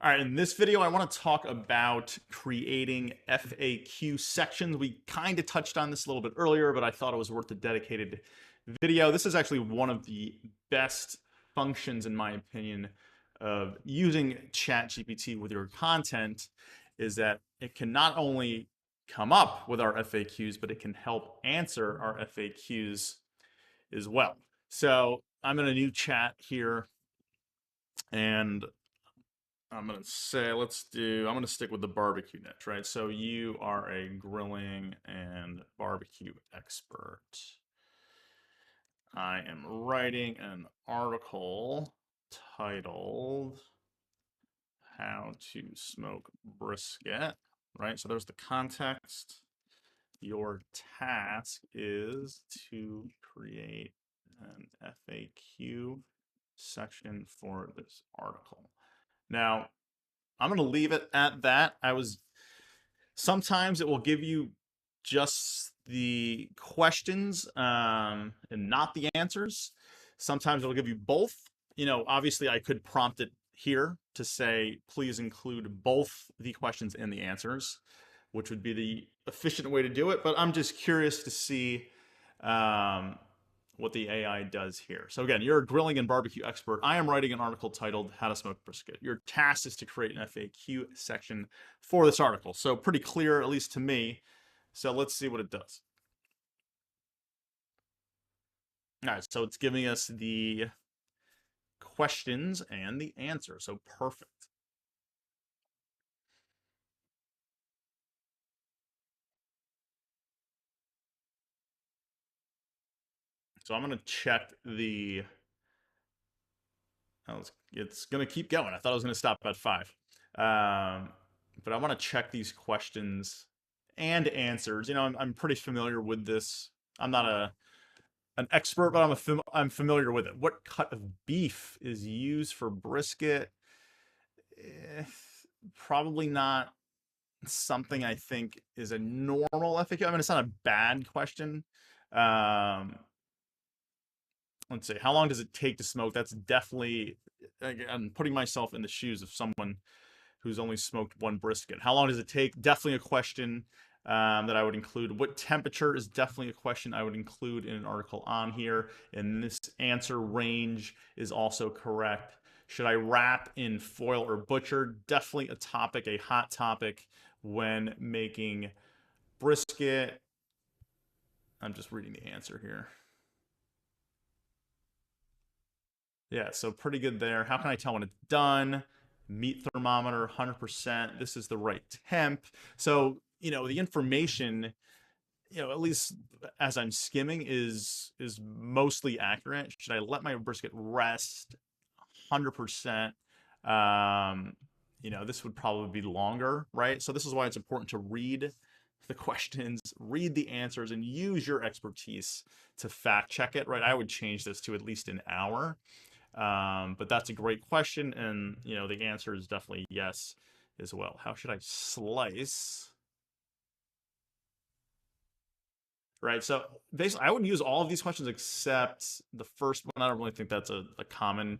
All right, in this video, I want to talk about creating FAQ sections. We kind of touched on this a little bit earlier, but I thought it was worth a dedicated video. This is actually one of the best functions, in my opinion, of using Chat GPT with your content, is that it can not only come up with our FAQs, but it can help answer our FAQs as well. So I'm in a new chat here, and I'm gonna say I'm gonna stick with the barbecue niche, right? So you are a grilling and barbecue expert. I am writing an article titled How to Smoke Brisket, right? So there's the context. Your task is to create an FAQ section for this article. Now, I'm going to leave it at that. Sometimes it will give you just the questions and not the answers. Sometimes it'll give you both. Obviously, I could prompt it here to say, please include both the questions and the answers, which would be the efficient way to do it. But I'm just curious to see what the AI does here. So again, you're a grilling and barbecue expert. I am writing an article titled How to Smoke Brisket. Your task is to create an FAQ section for this article. So pretty clear, at least to me. So let's see what it does. All right, so it's giving us the questions and the answer. So perfect. So I'm going to check the. It's going to keep going. I thought I was going to stop at 5. But I want to check these questions and answers. I'm pretty familiar with this. I'm not an expert, but I'm familiar with it. What cut of beef is used for brisket? Eh, Probably not something I think is a normal FAQ. I mean, it's not a bad question. Um, let's see. How long does it take to smoke? That's definitely. I'm putting myself in the shoes of someone who's only smoked one brisket. How long does it take? Definitely a question that I would include. What temperature is definitely a question I would include in an article on here. And this answer range is also correct. Should I wrap in foil or butcher? Definitely a topic, a hot topic when making brisket. I'm just reading the answer here. Yeah, so pretty good there. How can I tell when it's done? Meat thermometer, 100%. This is the right temp. So, the information, at least as I'm skimming, is mostly accurate. Should I let my brisket rest? 100%. This would probably be longer, right? So this is why it's important to read the questions, read the answers, and use your expertise to fact check it, right? I would change this to at least an hour. But that's a great question, and the answer is definitely yes as well. How should I slice? Right. So basically, I would use all of these questions except the first one. I don't really think that's a common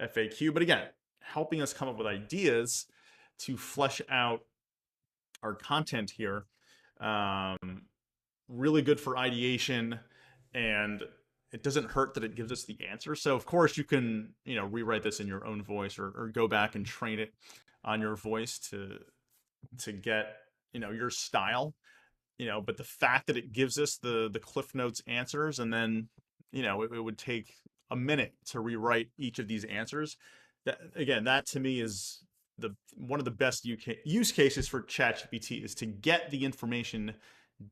FAQ. But again, helping us come up with ideas to flesh out our content here. Really good for ideation, and it doesn't hurt that it gives us the answer. So of course you can rewrite this in your own voice, or go back and train it on your voice to get your style. But the fact that it gives us the Cliff Notes answers, and then it would take a minute to rewrite each of these answers. That to me is the one of the best use cases for ChatGPT, is to get the information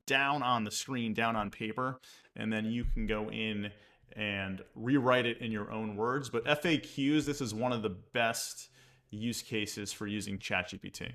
down on the screen, down on paper, and then you can go in and rewrite it in your own words. But FAQs, this is one of the best use cases for using ChatGPT.